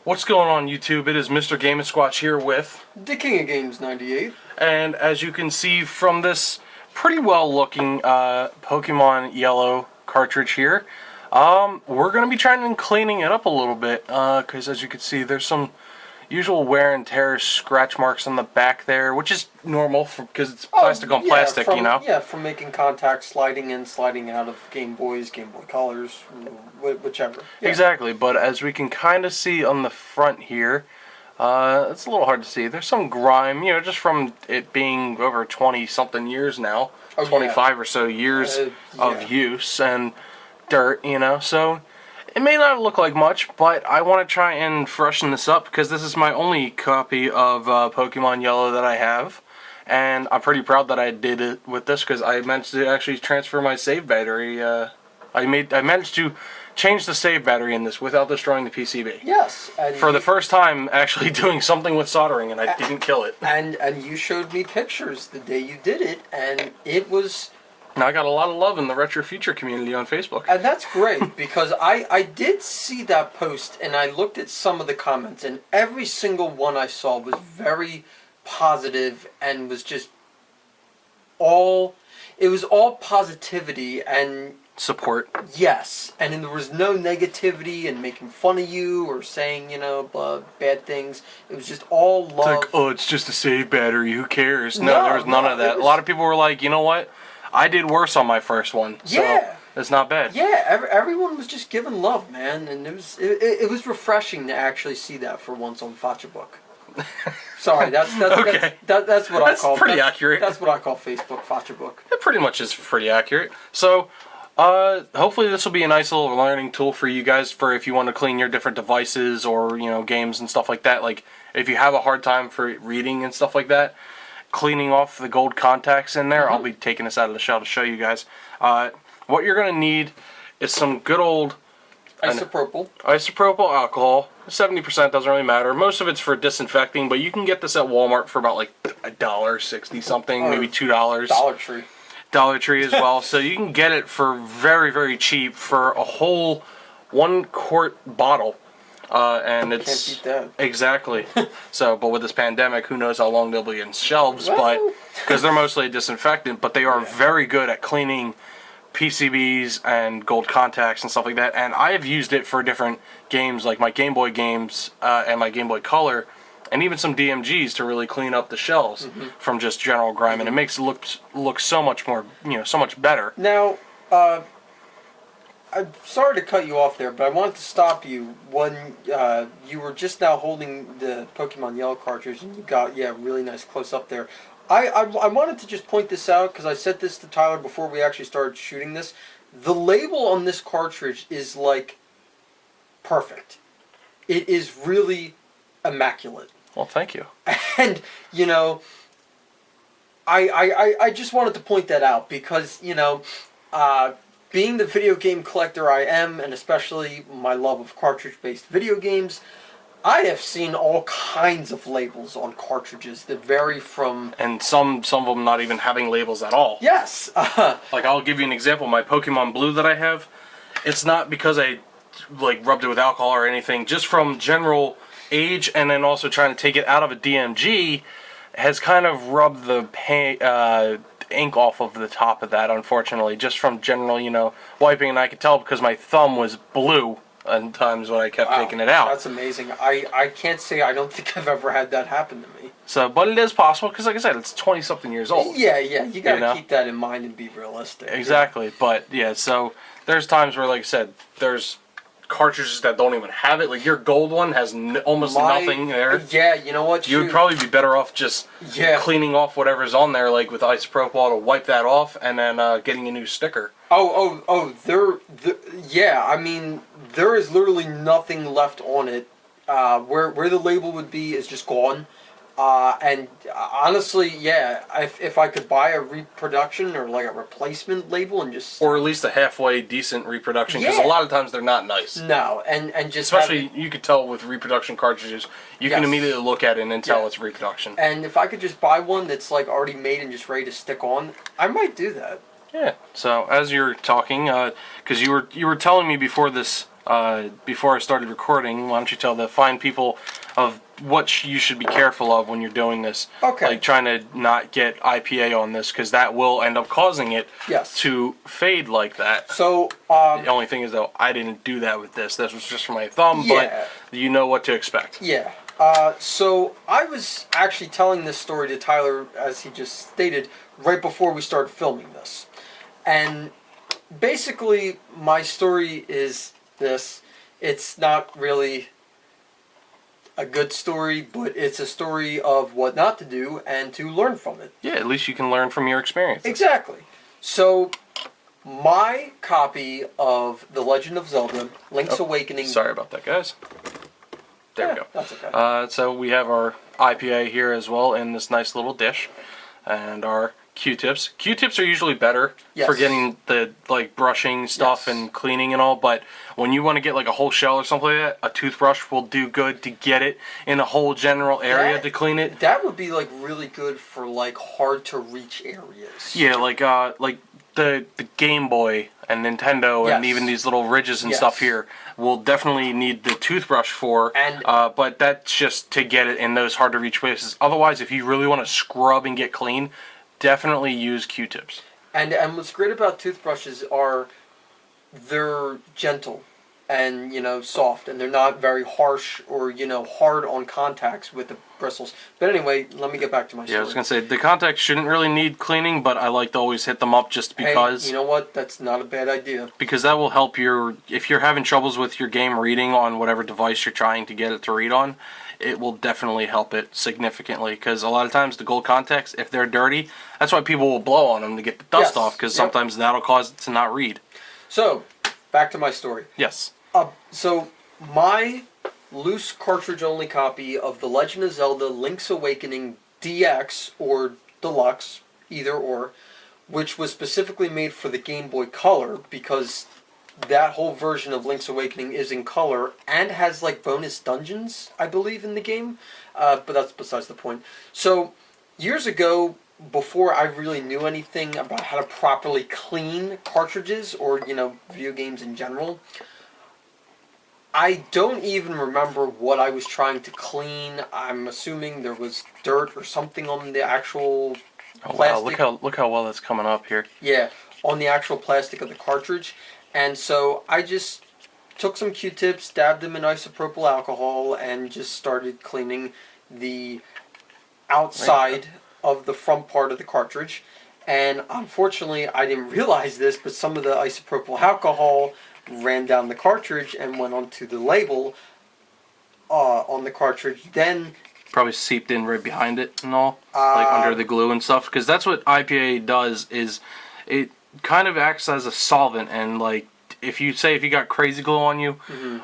What's going on, YouTube? It is Mr. Game & Squatch here with The King of Games 98. And as you can see from this pretty well looking Pokemon Yellow cartridge here, we're going to be trying and cleaning it up a little bit, because as you can see there's some usual wear and tear scratch marks on the back there, which is normal because it's plastic on plastic, you know? Yeah, from making contact, sliding in, sliding out of Game Boys, Game Boy Colors, whichever. Yeah. Exactly, but as we can kind of see on the front here, it's a little hard to see. There's some grime, you know, just from it being over 20-something years now, 25 or so years of use, and dirt, you know, so it may not look like much, but I want to try and freshen this up because this is my only copy of Pokemon Yellow that I have, and I'm pretty proud that I did it with this because I managed to actually transfer my save battery. I managed to change the save battery in this without destroying the PCB. Yes. For the first time, actually doing something with soldering, and I didn't kill it. And you showed me pictures the day you did it, and it was... Now I got a lot of love in the Retro Future community on Facebook. And that's great, because I did see that post, and I looked at some of the comments, and every single one I saw was very positive, and was just all... It was all positivity, and... Support. Yes, and there was no negativity and making fun of you or saying, you know, bad things. It was just all love. It's like, oh, it's just a save battery, who cares? No, there was none of that. A lot of people were like, you know what? I did worse on my first one, so it's not bad. Yeah, everyone was just giving love, man, and it was refreshing to actually see that for once on Facebook. Sorry, that's okay. That's what I call. That's pretty accurate. That's what I call Facebook, Facebook. It pretty much is pretty accurate. So, hopefully this will be a nice little learning tool for you guys for if you want to clean your different devices or, you know, games and stuff like that. Like, if you have a hard time for reading and stuff like that, cleaning off the gold contacts in there, I'll be taking this out of the shell to show you guys. What you're going to need is some good old isopropyl alcohol. 70% doesn't really matter. Most of it's for disinfecting, but you can get this at Walmart for about like $1.60 something, maybe $2. Dollar Tree as well. So you can get it for very, very cheap for a whole 1-quart bottle. And it's can't beat that. Exactly. So, but with this pandemic, who knows how long they'll be in shelves? But because they're mostly disinfectant, but they are very good at cleaning PCBs and gold contacts and stuff like that. And I have used it for different games, like my Game Boy games and my Game Boy Color, and even some DMGs to really clean up the shells from just general grime, and it makes it look so much more, you know, so much better. Now, I'm sorry to cut you off there, but I wanted to stop you when you were just now holding the Pokemon Yellow cartridge, and you got, really nice close up there. I wanted to just point this out, because I said this to Tyler before we actually started shooting this. The label on this cartridge is, like, perfect. It is really immaculate. Well, thank you. And, you know, I just wanted to point that out, because, you know, being the video game collector I am, and especially my love of cartridge-based video games, I have seen all kinds of labels on cartridges that vary from... And some of them not even having labels at all. Yes! Like, I'll give you an example. My Pokemon Blue that I have, it's not because I, like, rubbed it with alcohol or anything. Just from general age, and then also trying to take it out of a DMG, has kind of rubbed the ink off of the top of that, unfortunately, just from general, you know, wiping. And I could tell because my thumb was blue at times when I kept taking it out. That's amazing. I can't say I don't think I've ever had that happen to me. So, but it is possible, because like I said, it's 20-something years old. Yeah, you gotta keep that in mind and be realistic. Exactly, but yeah, so there's times where, like I said, there's cartridges that don't even have it. Like your gold one has almost nothing there. Yeah, you know what? You would probably be better off just cleaning off whatever's on there, like with isopropyl, to wipe that off, and then getting a new sticker. Yeah. I mean, there is literally nothing left on it. Where the label would be is just gone. And honestly, yeah, if I could buy a reproduction or like a replacement label and just... Or at least a halfway decent reproduction, because a lot of times they're not nice. No, and just... Especially, you could tell with reproduction cartridges, you can immediately look at it and tell it's reproduction. And if I could just buy one that's like already made and just ready to stick on, I might do that. Yeah, so as you're talking, because you were telling me before this before I started recording, why don't you tell the fine people of what you should be careful of when you're doing this? Okay. Like trying to not get IPA on this, because that will end up causing it to fade like that. So, the only thing is, though, I didn't do that with this. This was just for my thumb, but you know what to expect. Yeah. So I was actually telling this story to Tyler, as he just stated, right before we started filming this. And basically, my story is this. It's not really a good story, but it's a story of what not to do and to learn from it. Yeah, at least you can learn from your experience. Exactly. So, my copy of The Legend of Zelda, Link's Awakening... Sorry about that, guys. There we go. That's okay. So we have our IPA here as well in this nice little dish. And our Q-tips. Q-tips are usually better for getting the brushing stuff and cleaning and all, but when you want to get like a whole shell or something like that, a toothbrush will do good to get it in a whole general area to clean it. That would be like really good for like hard to reach areas. Yeah, like the Game Boy and Nintendo and even these little ridges and stuff here will definitely need the toothbrush for, but that's just to get it in those hard to reach places. Otherwise, if you really want to scrub and get clean, definitely use Q-tips. And what's great about toothbrushes are they're gentle and, you know, soft, and they're not very harsh or, you know, hard on contacts with the bristles. But anyway, let me get back to my story. Yeah, I was going to say, the contacts shouldn't really need cleaning, but I like to always hit them up just because. Hey, you know what? That's not a bad idea. Because that will help if you're having troubles with your game reading on whatever device you're trying to get it to read on, it will definitely help it significantly. Because a lot of times the gold contacts, if they're dirty, that's why people will blow on them to get the dust off, because sometimes that'll cause it to not read. So, back to my story. Yes. So, my loose cartridge-only copy of The Legend of Zelda Link's Awakening DX, or Deluxe, either or, which was specifically made for the Game Boy Color, because that whole version of Link's Awakening is in color and has like bonus dungeons, I believe, in the game. But that's besides the point. So, years ago, before I really knew anything about how to properly clean cartridges or, you know, video games in general, I don't even remember what I was trying to clean. I'm assuming there was dirt or something on the actual plastic. Wow, look how well that's coming up here. Yeah, on the actual plastic of the cartridge. And so I just took some Q-tips, dabbed them in isopropyl alcohol, and just started cleaning the outside of the front part of the cartridge. And unfortunately, I didn't realize this, but some of the isopropyl alcohol ran down the cartridge and went onto the label on the cartridge. Then probably seeped in right behind it and all, like under the glue and stuff. Because that's what IPA does, is it kind of acts as a solvent. And like if you got crazy glue on you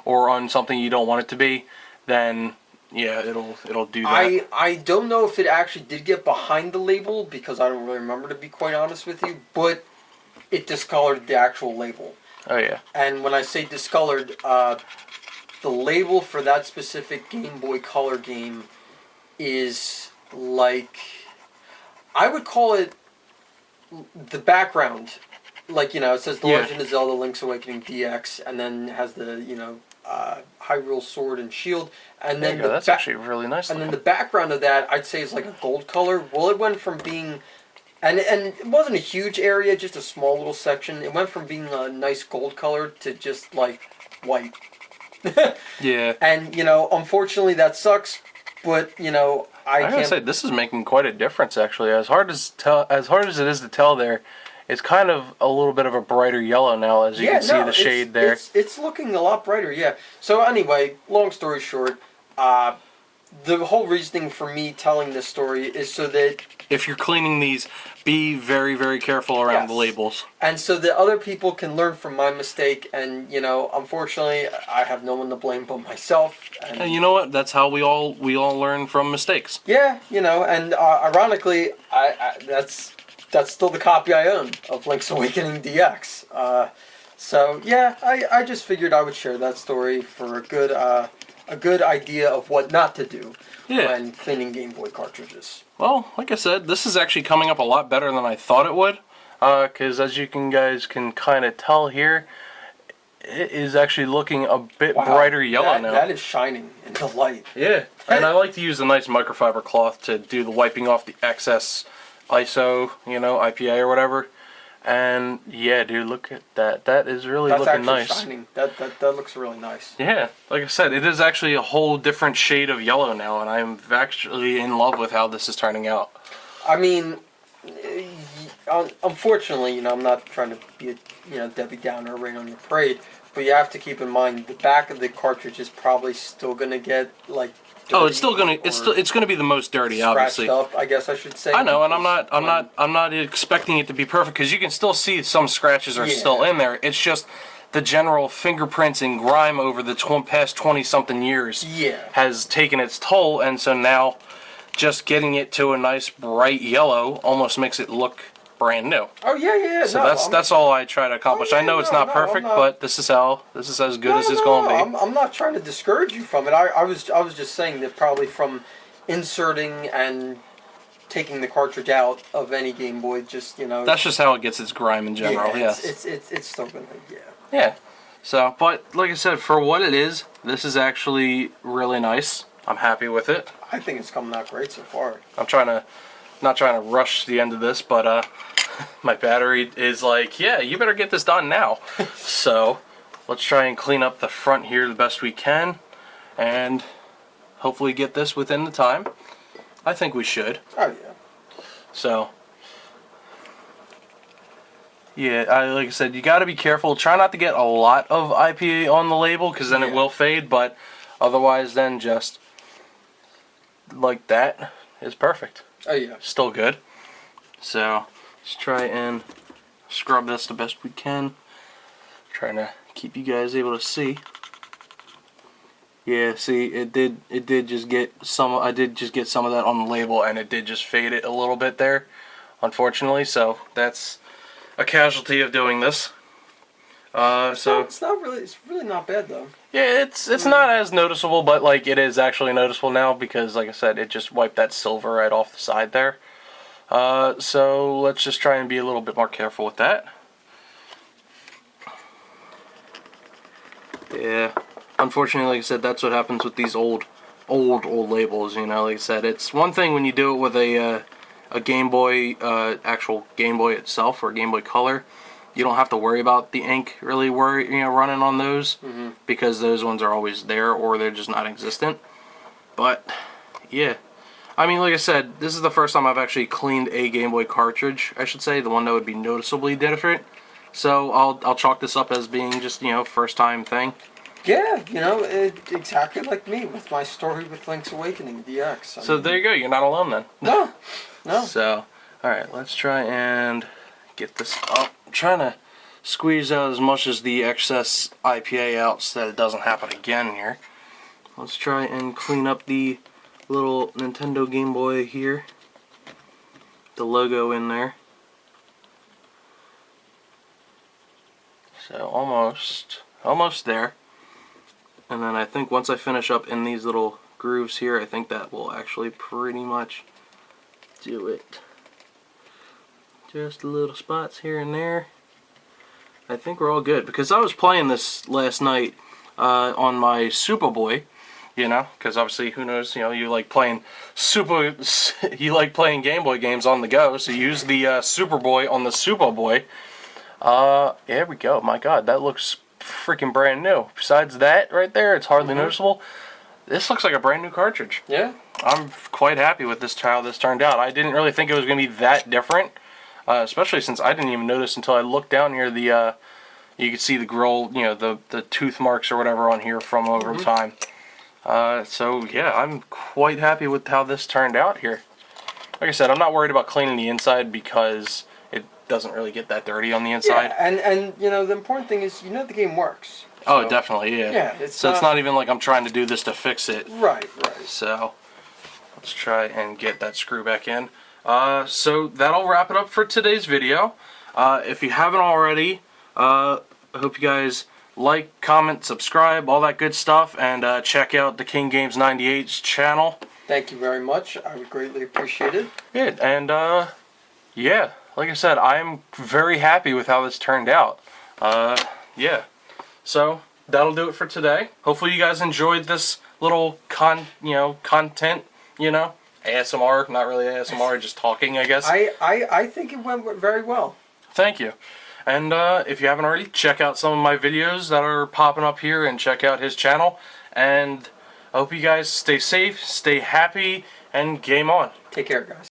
or on something you don't want it to be, then yeah, it'll do that. I don't know if it actually did get behind the label, because I don't really remember, to be quite honest with you, but it discolored the actual label. Oh yeah. And when I say discolored, the label for that specific Game Boy Color game is like, I would call it the background. Like, you know, it says The Legend of Zelda Link's Awakening DX, and then has the, you know, Hyrule Sword and Shield, and then that's actually really nice. And then the background of that, I'd say, is like a gold color. Well, it went from being, and it wasn't a huge area, just a small little section. It went from being a nice gold color to just like white. Yeah. And you know, unfortunately, that sucks. But you know, I gotta say, this is making quite a difference actually. As hard as it is to tell there, it's kind of a little bit of a brighter yellow now, as you can see the shade there. It's looking a lot brighter, yeah. So anyway, long story short, the whole reasoning for me telling this story is so that if you're cleaning these, be very, very careful around the labels. And so that other people can learn from my mistake, and you know, unfortunately, I have no one to blame but myself. And you know what? That's how we all learn from mistakes. Yeah, you know, and ironically, that's still the copy I own of Link's Awakening DX. So yeah, I just figured I would share that story for a good idea of what not to do when cleaning Game Boy cartridges. Well, like I said, this is actually coming up a lot better than I thought it would. Because as you guys can kind of tell here, it is actually looking a bit Wow, brighter yellow now. That is shining in the light. Yeah, and I like to use a nice microfiber cloth to do the wiping off the excess ISO, IPA or whatever. And yeah, dude, look at that. That is really looking nice. That's actually shining. That looks really nice. Yeah, like I said, it is actually a whole different shade of yellow now, and I'm actually in love with how this is turning out. I mean, unfortunately, I'm not trying to be a Debbie Downer or rain on your parade, but you have to keep in mind the back of the cartridge is probably still gonna get like. Oh, it's gonna be the most dirty, obviously. Up, I guess I should say. I know, and I'm not expecting it to be perfect because you can still see some scratches are still in there. It's just the general fingerprints and grime over the past 20-something years has taken its toll, and so now just getting it to a nice bright yellow almost makes it look brand new. Oh yeah. So that's all I try to accomplish. I know it's not perfect, but this is as good as it's going to be. I'm not trying to discourage you from it. I was just saying that probably from inserting and taking the cartridge out of any Game Boy, That's just how it gets its grime in general. Yes. It's still gonna Yeah. So, but like I said, for what it is, this is actually really nice. I'm happy with it. I think it's coming out great so far. I'm not trying to rush the end of this, but my battery is like, yeah, you better get this done now. So let's try and clean up the front here the best we can, and hopefully get this within the time. I think we should. Oh yeah. So yeah, like I said, you got to be careful. Try not to get a lot of IPA on the label, because then it will fade. But otherwise, then just like that is perfect. Oh yeah. Still good. So let's try and scrub this the best we can. Trying to keep you guys able to see. Yeah, see, it did just get some. I did just get some of that on the label, and it did just fade it a little bit there, unfortunately. So that's a casualty of doing this. So it's not really. It's really not bad though. Yeah, it's not as noticeable, but like it is actually noticeable now because, like I said, it just wiped that silver right off the side there. So let's just try and be a little bit more careful with that. Yeah, unfortunately, like I said, that's what happens with these old labels. Like I said, it's one thing when you do it with a Game Boy, actual Game Boy itself or Game Boy Color. You don't have to worry about the ink really running on those, because those ones are always there or they're just not existent. But yeah, I mean, like I said, this is the first time I've actually cleaned a Game Boy cartridge, I should say, the one that would be noticeably different. So I'll chalk this up as being just first time thing. Yeah, exactly like me with my story with Link's Awakening DX. So there you go. You're not alone then. No. So all right, let's try and get this up. I'm trying to squeeze out as much as the excess IPA out so that it doesn't happen again here. Let's try and clean up the little Nintendo Game Boy here. The logo in there. So almost there. And then I think once I finish up in these little grooves here, I think that will actually pretty much do it. Just little spots here and there. I think we're all good, because I was playing this last night on my Superboy, because obviously, who knows, you like playing you like playing Game Boy games on the go, so you use the Superboy on the Superboy. There we go. My God, that looks freaking brand new. Besides that, right there, it's hardly noticeable. This looks like a brand new cartridge. Yeah. I'm quite happy with how this turned out. I didn't really think it was going to be that different. Especially since I didn't even notice until I looked down here. You could see the grill, the tooth marks or whatever on here from over time. So yeah, I'm quite happy with how this turned out here. Like I said, I'm not worried about cleaning the inside because it doesn't really get that dirty on the inside. Yeah, and the important thing is the game works. So. Oh, definitely, yeah. Yeah, it's not even like I'm trying to do this to fix it. Right. So let's try and get that screw back in. So that'll wrap it up for today's video. If you haven't already, I hope you guys like, comment, subscribe, all that good stuff, and check out the King Games 98's channel. Thank you very much. I would greatly appreciate it. Yeah, and yeah, like I said, I'm very happy with how this turned out. Yeah. So that'll do it for today. Hopefully you guys enjoyed this little content, ASMR, not really ASMR, just talking, I guess. I think it went very well. Thank you. And if you haven't already, check out some of my videos that are popping up here and check out his channel. And I hope you guys stay safe, stay happy, and game on. Take care, guys.